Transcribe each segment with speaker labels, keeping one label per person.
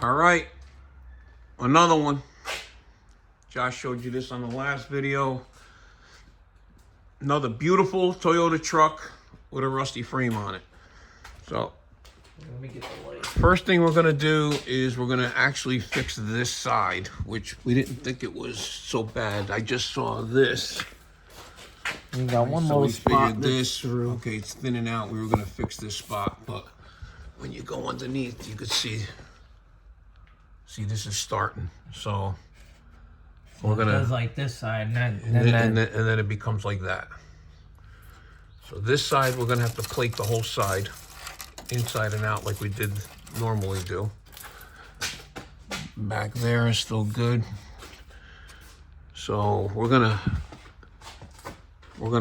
Speaker 1: All right, another one. Josh showed you this on the last video. Another beautiful Toyota truck with a rusty frame on it. So,
Speaker 2: let me get the light.
Speaker 1: First thing we're gonna do is we're gonna actually fix this side, which we didn't think it was so bad. I just saw this.
Speaker 2: We got one little spot
Speaker 1: this through. Okay, it's thinning out. We were gonna fix this spot, but when you go underneath, you could see this is starting. So we're gonna.
Speaker 2: It does like this side, and
Speaker 1: then it becomes like that. So this side, we're gonna have to plate the whole side, inside and out, like we did normally do. Back there is still good. So we're gonna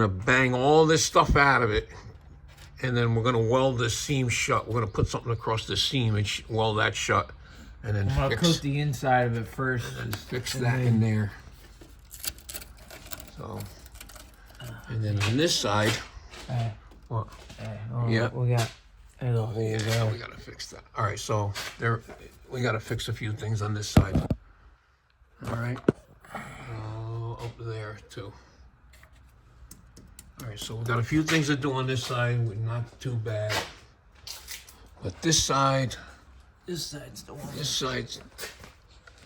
Speaker 1: bang all this stuff out of it, and then we're gonna weld this seam shut. We're gonna put something across the seam and weld that shut, and then
Speaker 2: I'm gonna coat the inside of it first.
Speaker 1: And fix that in there. So, and then on this side, what?
Speaker 2: Yeah, we got a hole there.
Speaker 1: We gotta fix that. All right, so we gotta fix a few things on this side. All right, up there too. All right, so we got a few things to do on this side. Not too bad, but this side's the one. This side's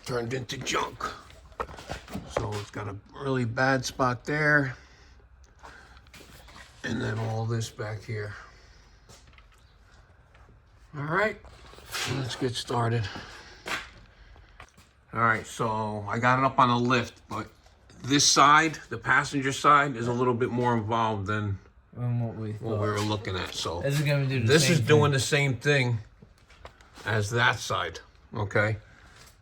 Speaker 1: turned into junk. So it's got a really bad spot there. And then all this back here. All right, let's get started. All right, so I got it up on a lift, but this side, the passenger side, is a little bit more involved than
Speaker 2: what we
Speaker 1: were looking at. So
Speaker 2: this is gonna do
Speaker 1: doing the same thing as that side, okay?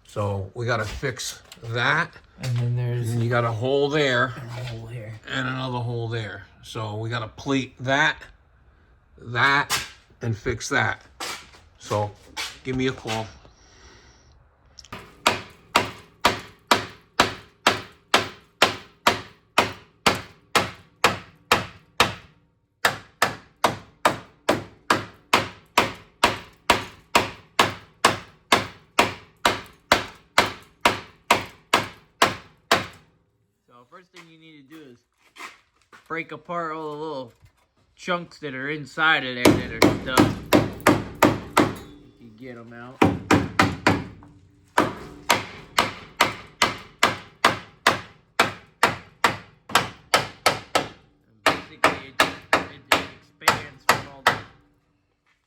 Speaker 1: So we gotta fix that.
Speaker 2: And then
Speaker 1: you got a hole there.
Speaker 2: And a hole here.
Speaker 1: And another hole there. So we gotta plate that, and fix that. So give me a call.
Speaker 2: First thing you need to do is break apart all the little chunks that are inside of there that are stuck. You can get them out. And basically it expands from all the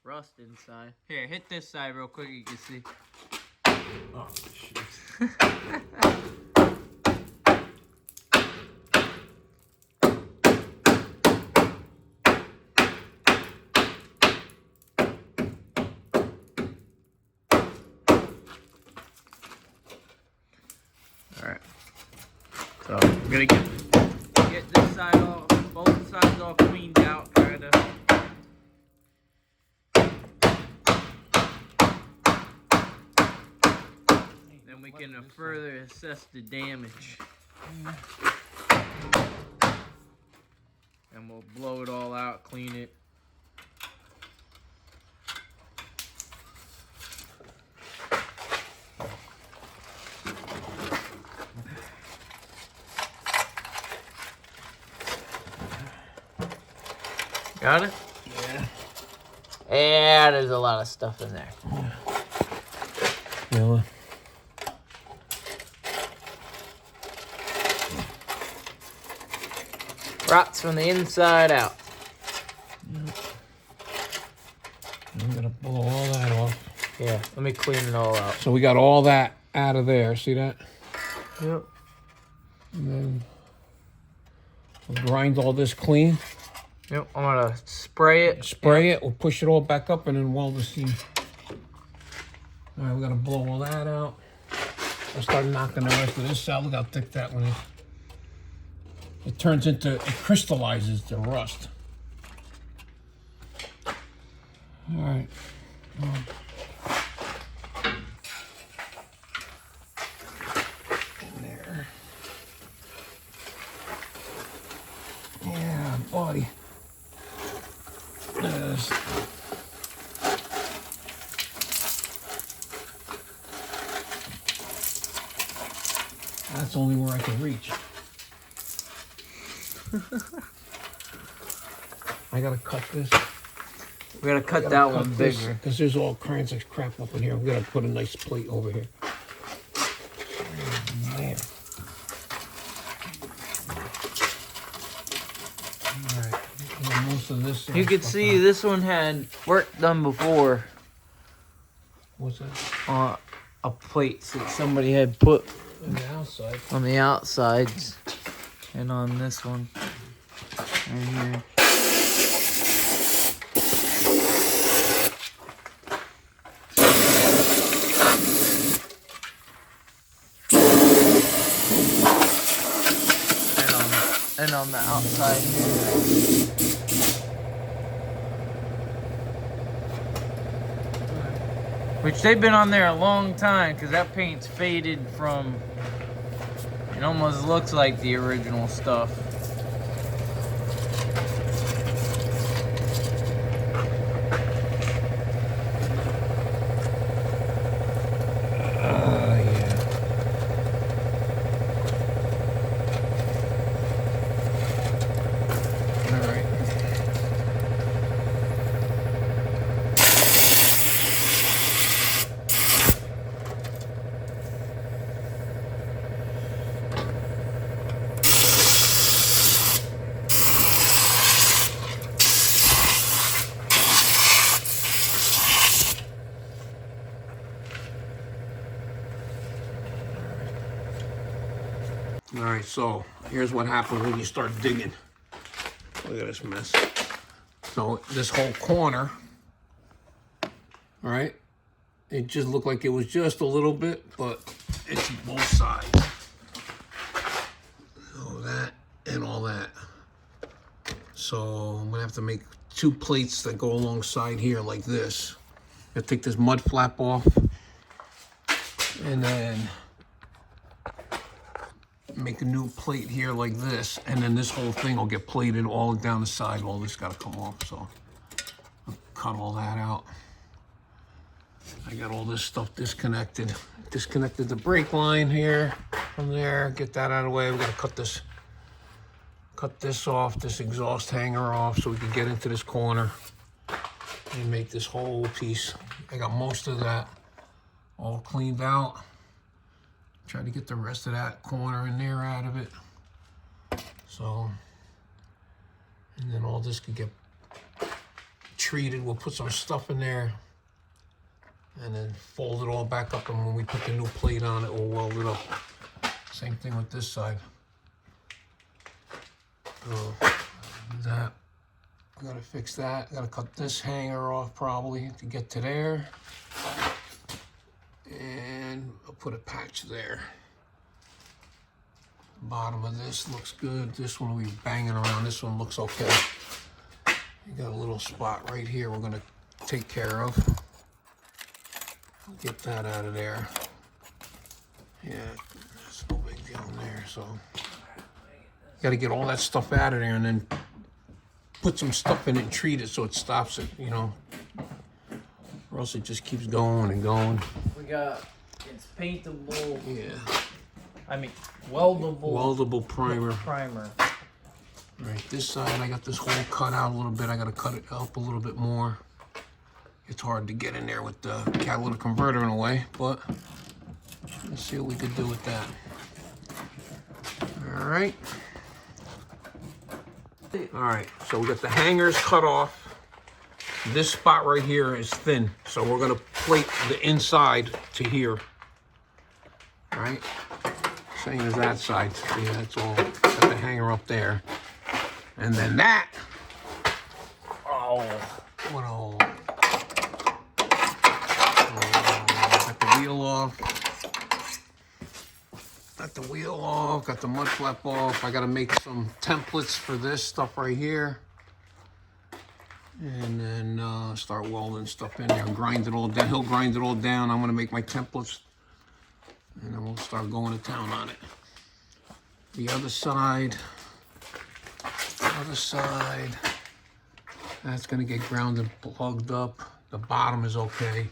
Speaker 2: rust inside. Here, hit this side real quick, you can see.
Speaker 1: Oh, shit.
Speaker 2: Alright, so we're gonna get this side all, both sides all cleaned out, kinda. Then we can further assess the damage. And we'll blow it all out, clean it. Got it?
Speaker 1: Yeah.
Speaker 2: Yeah, there's a lot of stuff in there.
Speaker 1: Really?
Speaker 2: Rots from the inside out.
Speaker 1: I'm gonna blow all that off.
Speaker 2: Yeah, let me clean it all out.
Speaker 1: So we got all that out of there. See that?
Speaker 2: Yep.
Speaker 1: And then we'll grind all this clean.
Speaker 2: Yep, I'm gonna spray it.
Speaker 1: Spray it. We'll push it all back up and then weld the seam. All right, we gotta blow all that out. I'll start knocking the rest of this out. Look how thick that one is. It turns into, it crystallizes the rust. All right. In there. Yeah, buddy. That's only where I can reach. I gotta cut this.
Speaker 2: We gotta cut that one bigger.
Speaker 1: Because there's all kinds of crap up in here. We gotta put a nice plate over here. Man. Alright. Most of this.
Speaker 2: You can see this one had work done before.
Speaker 1: What's that?
Speaker 2: A plate that somebody had put
Speaker 1: On the outside.
Speaker 2: on the outsides and on this one right here. And on the outside here. Which they've been on there a long time because that paint's faded from. It almost looks like the original stuff.
Speaker 1: Yeah. All right. All right, so here's what happens when you start digging. Look at this mess. So this whole corner, all right, it just looked like it was just a little bit, but it's both sides. All that and all that. So I'm gonna have to make 2 plates that go alongside here like this. I take this mud flap off and then make a new plate here like this, and then this whole thing will get plated all down the side. All this got to come off, so I'll cut all that out. I got all this stuff disconnected. Disconnected the brake line here from there. Get that out of the way. We got to cut this off, this exhaust hanger off, so we can get into this corner and make this whole piece. I got most of that all cleaned out. Try to get the rest of that corner in there out of it. So, and then all this could get treated. We'll put some stuff in there and then fold it all back up. And when we put the new plate on it, we'll weld it up. Same thing with this side. So, that, I gotta fix that. Gotta cut this hanger off probably to get to there. And I'll put a patch there. Bottom of this looks good. This one will be banging around. This one looks okay. You got a little spot right here we're gonna take care of. Get that out of there. Yeah, that's no big deal in there. So got to get all that stuff out of there and then put some stuff in it and treat it so it stops it, you know. Or else it just keeps going and going.
Speaker 2: We got, it's paintable.
Speaker 1: Yeah.
Speaker 2: I mean, weldable.
Speaker 1: Weldable primer.
Speaker 2: Primer.
Speaker 1: Right, this side I got this hole cut out a little bit. I got to cut it up a little bit more. It's hard to get in there with the catalytic converter in a way, but let's see what we could do with that. All right. All right, so we got the hangers cut off. This spot right here is thin, so we're gonna plate the inside to here. All right, same as that side. See, that's all, got the hanger up there. And then that, oh, what a hole. Got the wheel off. Got the wheel off, got the mud flap off. I gotta make some templates for this stuff right here. And then start welding stuff in there, grind it all down. He'll grind it all down. I'm gonna make my templates and then we'll start going to town on it. The other side, that's gonna get grounded, plugged up. The bottom is okay.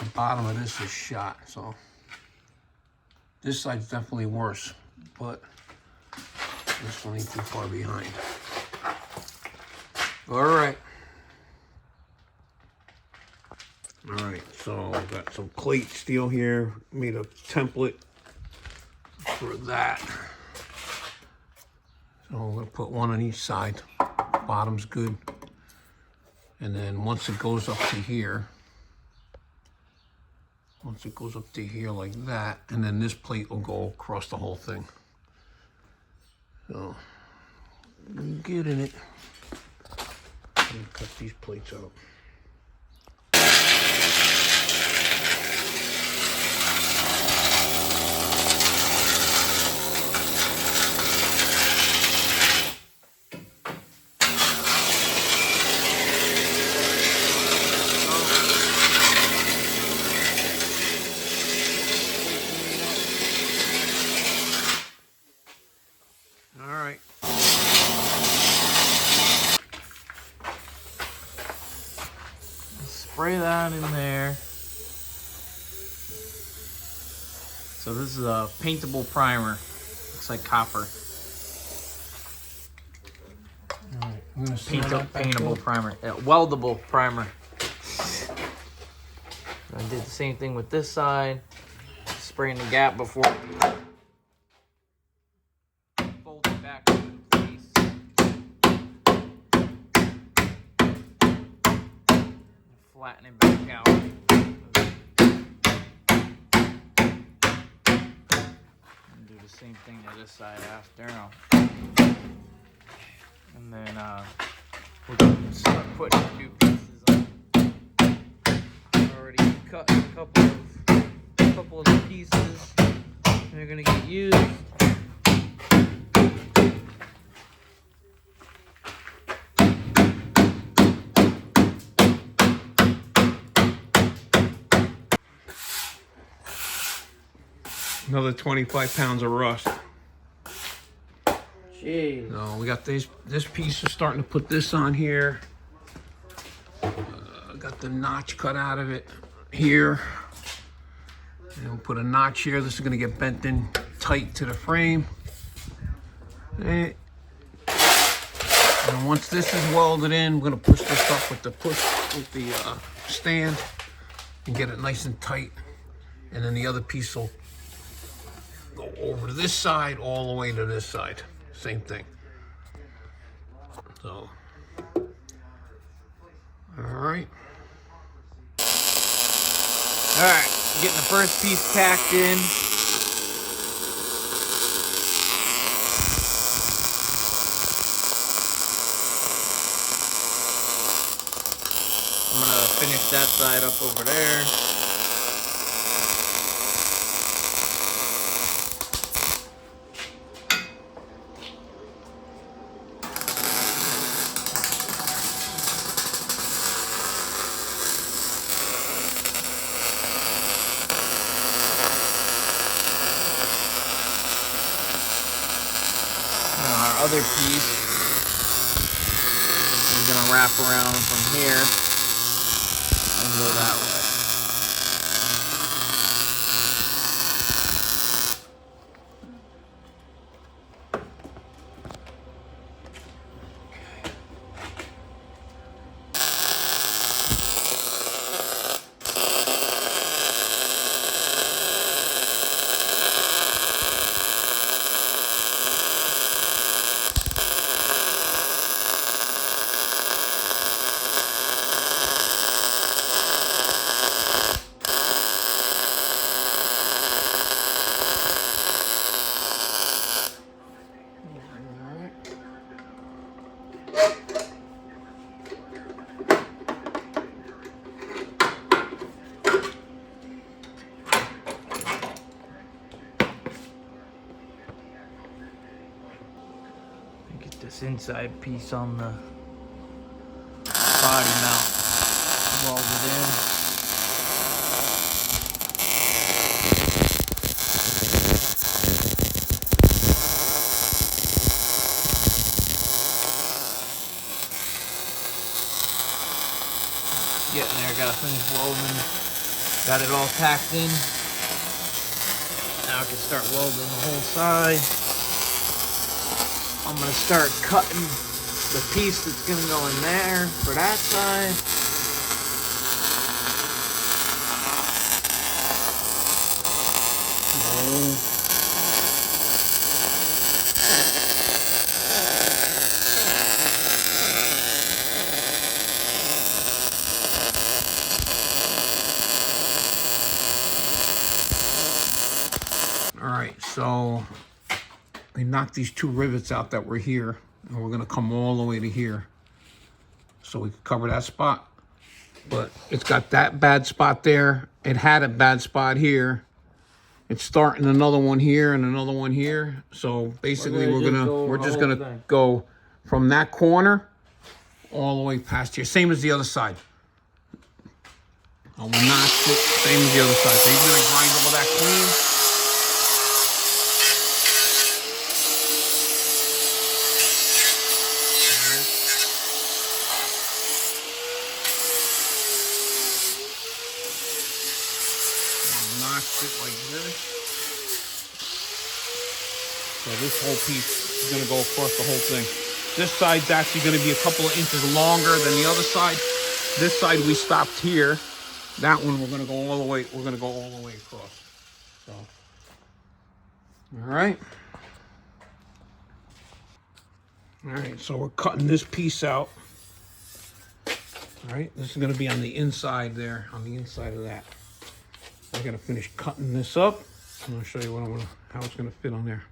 Speaker 1: The bottom of this is shot, so This side's definitely worse, but this one ain't too far behind. All right. All right, so I've got some plate steel here. Made a template for that. So I'm gonna put one on each side. Bottom's good. And then once it goes up to here, like that, and then this plate will go across the whole thing. So, get in it. And cut these plates out.
Speaker 2: Spray that in there. So this is a paintable primer. Looks like copper.
Speaker 1: Alright, I'm gonna
Speaker 2: Paintable primer. Yeah, weldable primer. I did the same thing with this side. Spraying the gap before fold it back into place. Flatten it back out. And do the same thing to this side after. And then we're going to start putting new pieces on. Already cut a couple of the pieces. They're going to get used.
Speaker 1: Another 25 pounds of rust.
Speaker 2: Jeez.
Speaker 1: So we got this piece is starting to put this on here. Got the notch cut out of it here. And we'll put a notch here. This is gonna get bent in tight to the frame. And once this is welded in, we're gonna push this up with the stand and get it nice and tight. And then the other piece will go over to this side, all the way to this side. Same thing. So, all right.
Speaker 2: All right, getting the first piece tacked in. I'm gonna finish that side up over there. Our other piece is gonna wrap around from here and go that way. Get this inside piece on the body mount welded in. Getting there, gotta finish welding. Got it all tacked in. Now I can start welding the whole side. I'm gonna start cutting the piece that's gonna go in there for that side.
Speaker 1: All right, so we knocked these two rivets out that were here, and we're gonna come all the way to here so we can cover that spot. But it's got that bad spot there. It had a bad spot here. It's starting another one here and another one here. So basically we're just gonna go from that corner all the way past here. Same as the other side. Oh, we're not same as the other side. So you're gonna grind all that clean. Notch it like this. So this whole piece is gonna go across the whole thing. This side's actually gonna be a couple of inches longer than the other side. This side we stopped here. That one we're gonna go all the way. We're gonna go all the way across. So, all right. All right. So we're cutting this piece out. All right. This is gonna be on the inside there, on the inside of that. I gotta finish cutting this up. I'm gonna show you how it's gonna fit on there.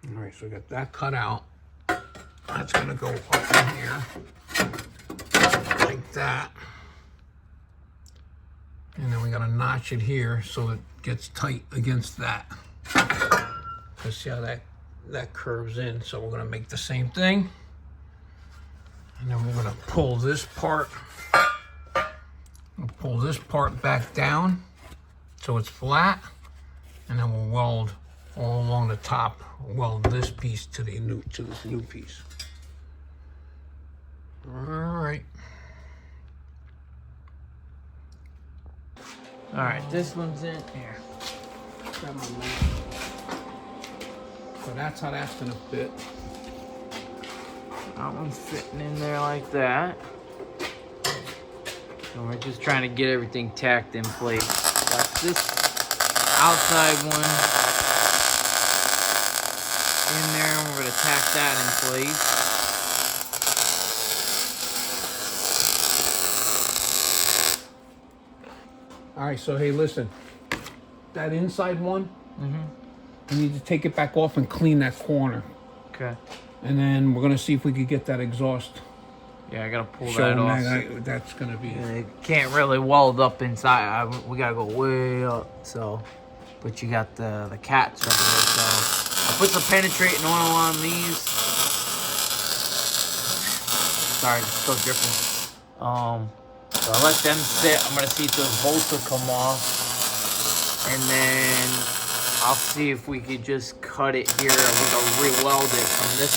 Speaker 1: All right, so we got that cut out. That's gonna go up in here like that. And then we gotta notch it here so it gets tight against that. Let's see how that curves in. So we're gonna make the same thing. And then we're gonna pull this part. We'll pull this part back down so it's flat, and then we'll weld all along the top. Weld this piece to this new piece. All right.
Speaker 2: All right, this one's in here.
Speaker 1: Grab my mat. So that's how that's gonna fit.
Speaker 2: That one's fitting in there like that. And we're just trying to get everything tacked in place. Got this outside one in there, and we're gonna tack that in place.
Speaker 1: All right, so hey, listen. That inside one, you need to take it back off and clean that corner.
Speaker 2: Okay.
Speaker 1: And then we're gonna see if we could get that exhaust.
Speaker 2: Yeah, I gotta pull that off.
Speaker 1: That's gonna be
Speaker 2: it. Can't really weld up inside. We gotta go way up. So, but you got the cats right there. So I put some penetrating oil on these. Sorry, it's still dripping. So I let them sit. I'm gonna see if those bolts will come off, and then I'll see if we could just cut it here. We're gonna re-weld it from this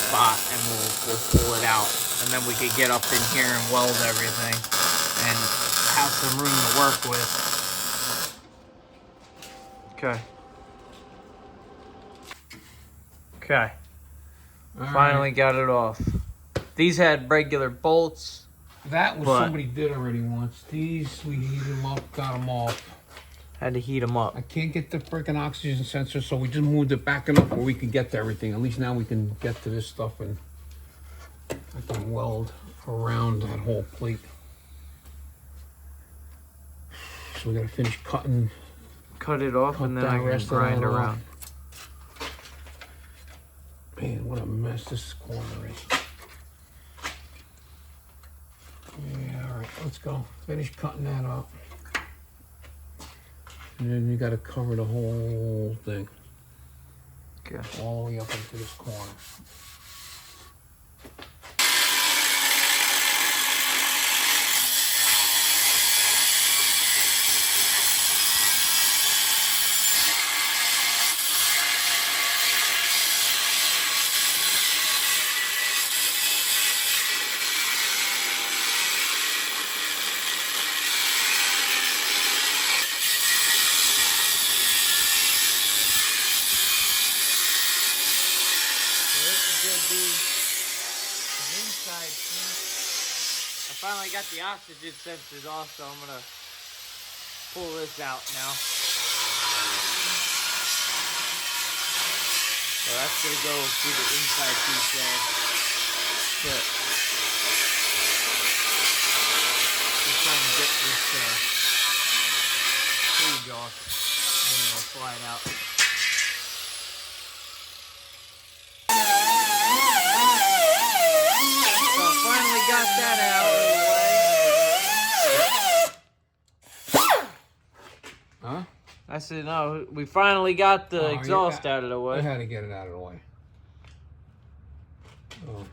Speaker 2: spot, and we'll pull it out, and then we could get up in here and weld everything and have some room to work with. Okay. Okay. Finally got it off. These had regular bolts.
Speaker 1: That was somebody did already once. These we heated them up, got them off.
Speaker 2: Had to heat them up.
Speaker 1: I can't get the freaking oxygen sensor, so we just moved it back enough where we can get to everything. At least now we can get to this stuff, and I can weld around that whole plate. So we gotta finish cutting.
Speaker 2: Cut it off, and then I can grind around.
Speaker 1: Man, what a mess this corner is. Yeah, all right, let's go. Finish cutting that up. And then you gotta cover the whole thing.
Speaker 2: Okay.
Speaker 1: All the way up into this corner.
Speaker 2: finally got the oxygen sensors off, so I'm gonna pull this out now. So that's gonna go through the inside piece there. But just trying to get this cage off, and then it'll slide out. So I finally got that out of the way.
Speaker 1: Huh?
Speaker 2: I said, no, we finally got the exhaust out of the
Speaker 1: I
Speaker 2: way.
Speaker 1: had to get it out of the way. Oh.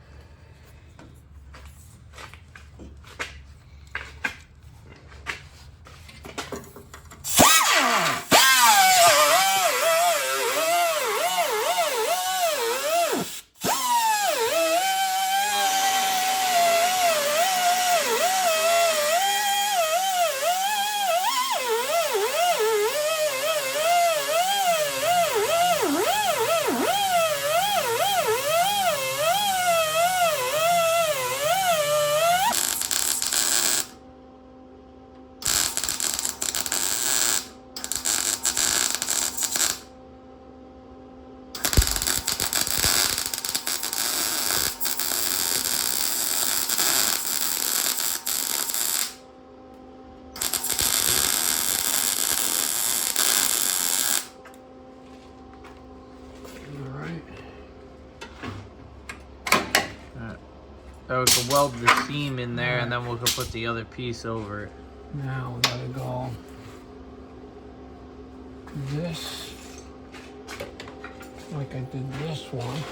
Speaker 2: So we can weld the seam in there, and then we can put the other piece over it.
Speaker 1: Now we gotta go this, like I did this one.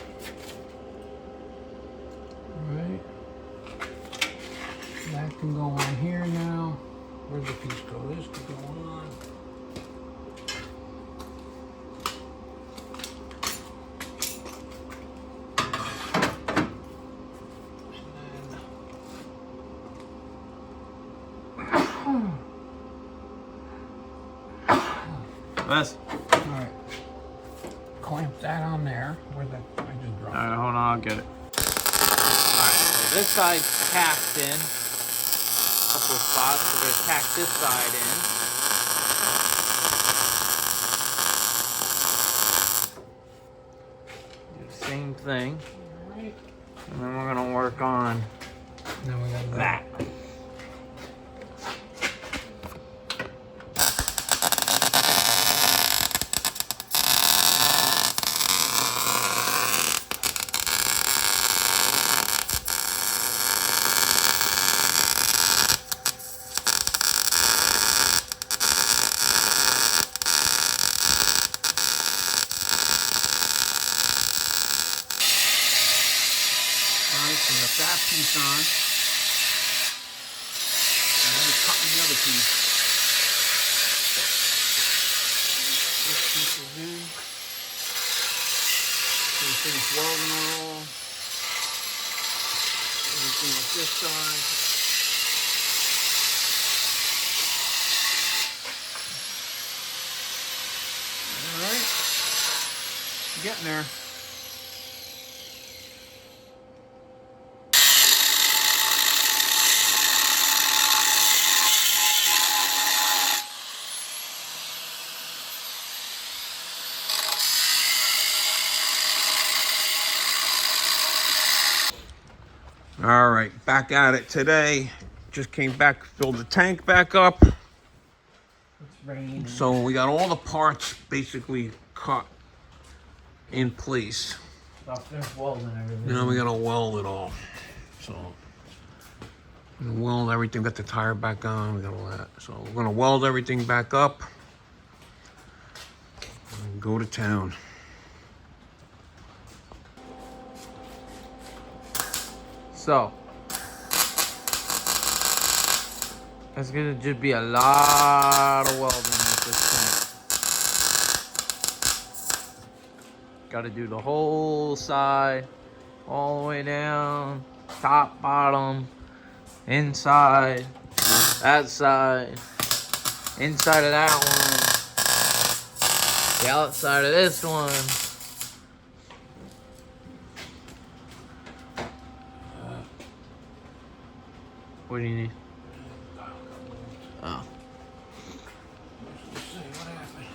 Speaker 1: Right. That can go on here now. Where's the piece go? This can go on.
Speaker 2: This.
Speaker 1: Alright. Clamp that on there. Where'd that? I just dropped it.
Speaker 2: Alright, hold on, I'll get it. Alright, so this side's tacked in. A couple of spots. We're going to tack this side in. Do the same thing.
Speaker 1: Alright.
Speaker 2: And then we're going to work on
Speaker 1: Now we got
Speaker 2: that.
Speaker 1: So we got that piece on. And then we're cutting the other piece. This piece is in. So we finish welding it all. Everything with this side. Alright. Getting there. All right, back at it today. Just came back, filled the tank back up.
Speaker 2: It's raining.
Speaker 1: So we got all the parts basically cut in place.
Speaker 2: I'll finish welding everything.
Speaker 1: Now we gotta weld it all. So we're gonna weld everything, got the tire back on, we got all that. So we're gonna weld everything back up and go to town.
Speaker 2: So, it's gonna just be a lot of welding at this point. Gotta do the whole side, all the way down, top, bottom, inside, that side, inside of that one, the outside of this one. What do you need? Oh.
Speaker 1: Let's see what happened.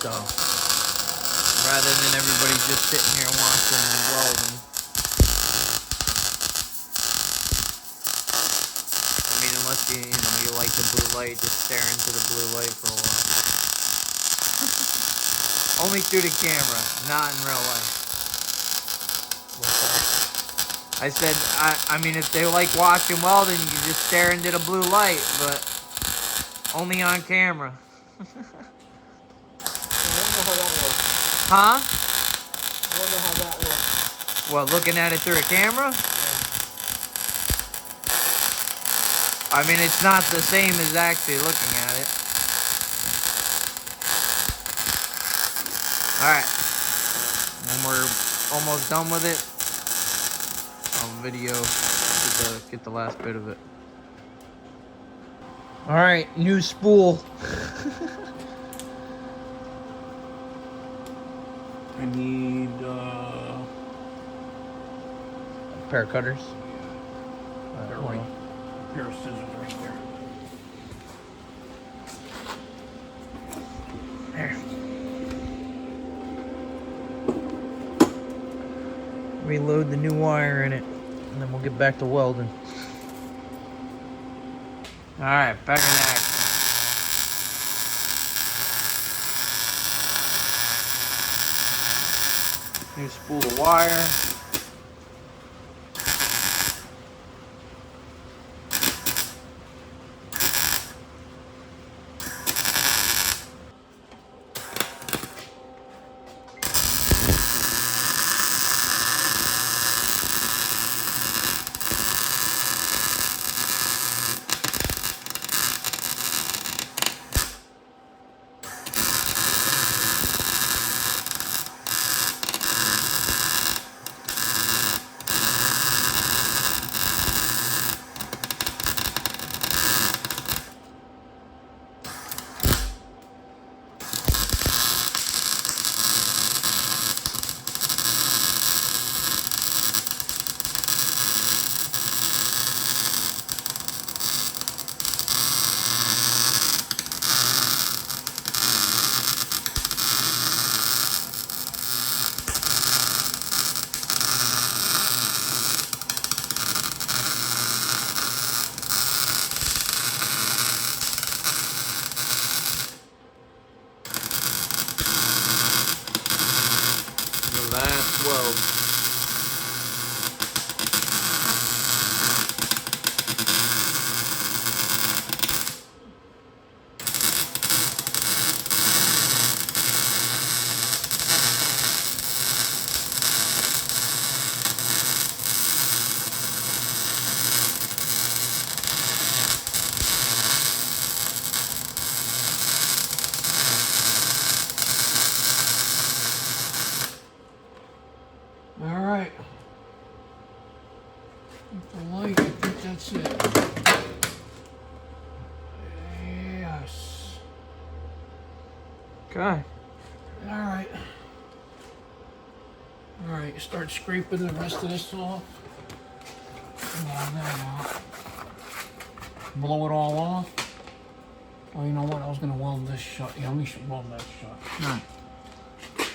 Speaker 2: So, rather than everybody just sitting here watching and welding, I mean, unless you like the blue light, just stare into the blue light for a while. Only through the camera, not in real life. I said, I mean, if they like watching welding, you can just stare into the blue light, but only on camera. Huh?
Speaker 3: I wonder how that works.
Speaker 2: What, looking at it through a camera? I mean, it's not the same as actually looking at it. Alright. When we're almost done with it, I'll video, get the last bit of it. Alright, new spool.
Speaker 1: I need
Speaker 2: A pair of cutters.
Speaker 1: they're right. A pair of scissors right there.
Speaker 2: There. Reload the new wire in it, and then we'll get back to welding. Alright, back in action. New spool of wire. Last weld.
Speaker 1: All right. With the light, I think that's it. Yes.
Speaker 2: Okay.
Speaker 1: All right. All right. Start scraping the rest of this off. Blow that out. Blow it all off. Oh, you know what? I was gonna weld this shut. Yeah, we should weld that shut.
Speaker 2: Right.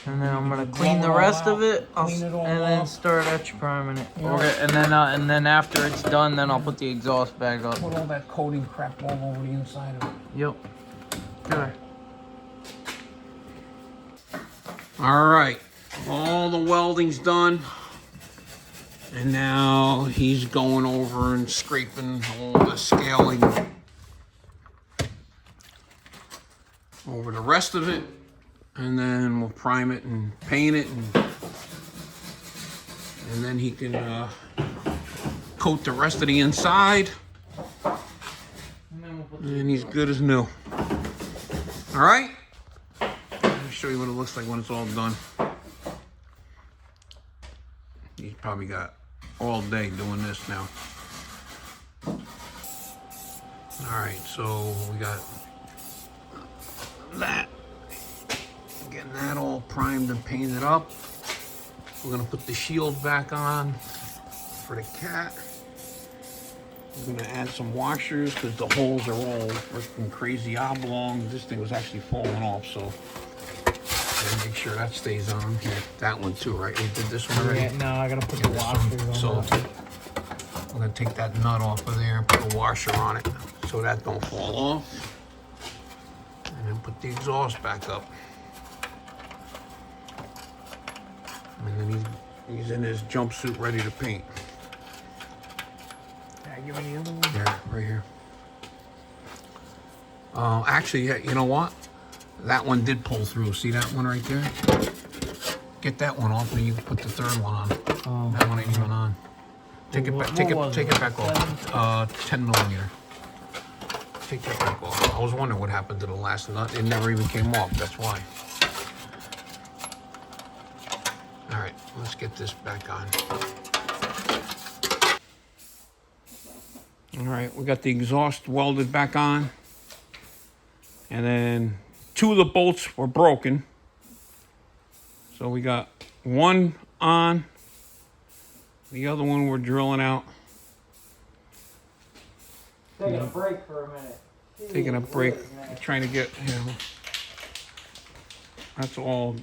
Speaker 2: And then I'm gonna
Speaker 1: Blow
Speaker 2: clean
Speaker 1: it
Speaker 2: the
Speaker 1: all
Speaker 2: rest
Speaker 1: out,
Speaker 2: of it,
Speaker 1: clean it all
Speaker 2: and then
Speaker 1: off.
Speaker 2: start etch priming it.
Speaker 1: Yeah.
Speaker 2: Okay, and then after it's done, then I'll put the exhaust bag up.
Speaker 1: Put all that coating crap all over the inside of it.
Speaker 2: Yep. Okay.
Speaker 1: All right, all the welding's done. And now he's going over and scraping all the scaling over the rest of it. And then we'll prime it and paint it. And then he can coat the rest of the inside. And he's good as new. All right? Let me show you what it looks like when it's all done. He's probably got all day doing this now. All right, so we got that. Getting that all primed and painted up. We're gonna put the shield back on for the cat. We're gonna add some washers because the holes are all freaking crazy oblong. This thing was actually falling off, so gotta make sure that stays on. Yeah, that one too, right? We did this one already.
Speaker 2: Yeah, no, I gotta put the washers on.
Speaker 1: So
Speaker 2: that.
Speaker 1: I'm gonna take that nut off of there and put a washer on it so that don't fall off. And then put the exhaust back up. And then he's in his jumpsuit ready to paint.
Speaker 2: Give me the other one.
Speaker 1: Yeah, right here. Actually, yeah, you know what? That one did pull through. See that one right there? Get that one off, and you can put the third one on.
Speaker 2: Oh.
Speaker 1: That one ain't even on. Take it back. Take it back off. 10 millimeter. Take that back off. I was wondering what happened to the last nut. It never even came off. That's why. All right, let's get this back on. All right, we got the exhaust welded back on. And then 2 of the bolts were broken. So we got one on. The other one we're drilling out.
Speaker 2: Taking a break for a minute.
Speaker 1: Taking a break, trying to get, you know, that's all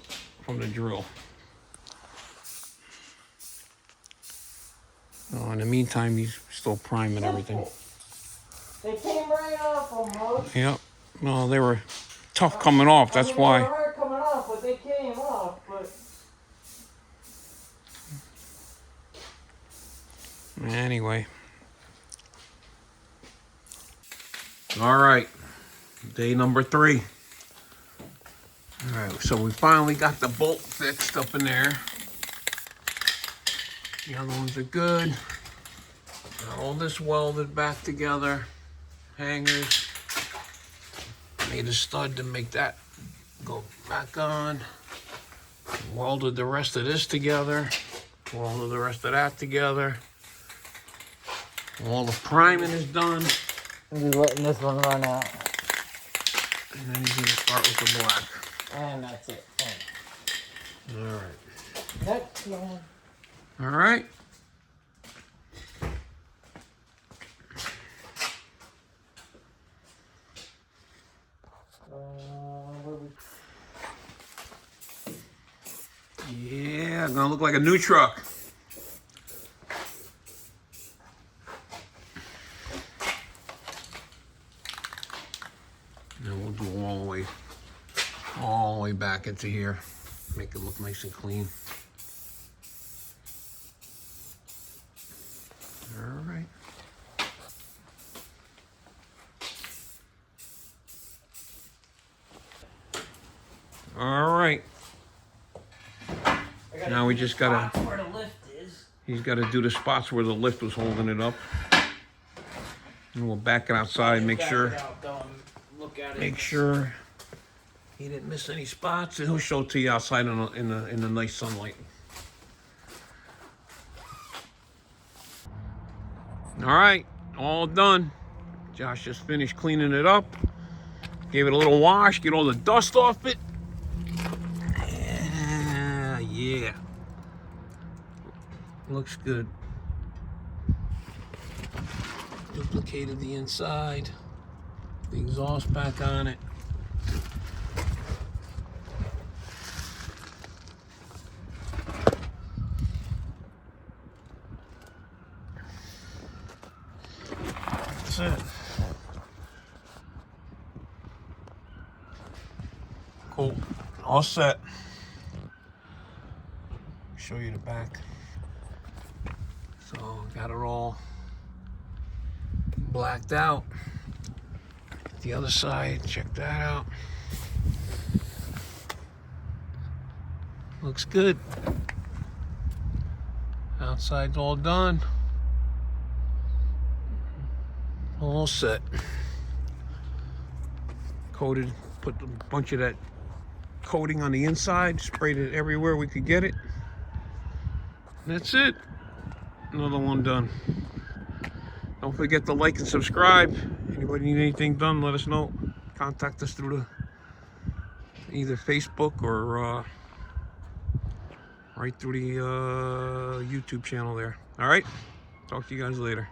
Speaker 1: from the drill. In the meantime, he's still priming everything.
Speaker 3: They came right off almost.
Speaker 1: Yep. Well, they were tough coming off. That's why.
Speaker 3: They were hard coming off, but they came off. But
Speaker 1: Anyway. All right. Day number 3. All right. So we finally got the bolt fixed up in there. The other ones are good. Got all this welded back together. Hangers. Made a stud to make that go back on. Welded the rest of this together. Welded the rest of that together. All the priming is done.
Speaker 2: I'll be letting this one run out.
Speaker 1: And then he's gonna start with the black.
Speaker 2: And that's it.
Speaker 1: All right.
Speaker 3: next one.
Speaker 1: All right. Yeah, gonna look like a new truck. And we'll do it all the way back into here. Make it look nice and clean. All right. All right. Now we just gotta.
Speaker 2: Where the lift is.
Speaker 1: He's got to do the spots where the lift was holding it up. And we'll back it outside, make sure.
Speaker 2: Look at it.
Speaker 1: Make sure he didn't miss any spots, and he'll show it to you outside in the nice sunlight. All right, all done. Josh just finished cleaning it up. Gave it a little wash, get all the dust off it. Yeah. Looks good. Duplicated the inside. The exhaust back on it. That's it. Cool. All set. Show you the back. So got it all blacked out. The other side, check that out. Looks good. Outside's all done. All set. Coated, put a bunch of that coating on the inside, sprayed it everywhere we could get it. That's it. Another one done. Don't forget to like and subscribe. Anybody need anything done, let us know. Contact us through the either Facebook or right through the YouTube channel there. All right, talk to you guys later.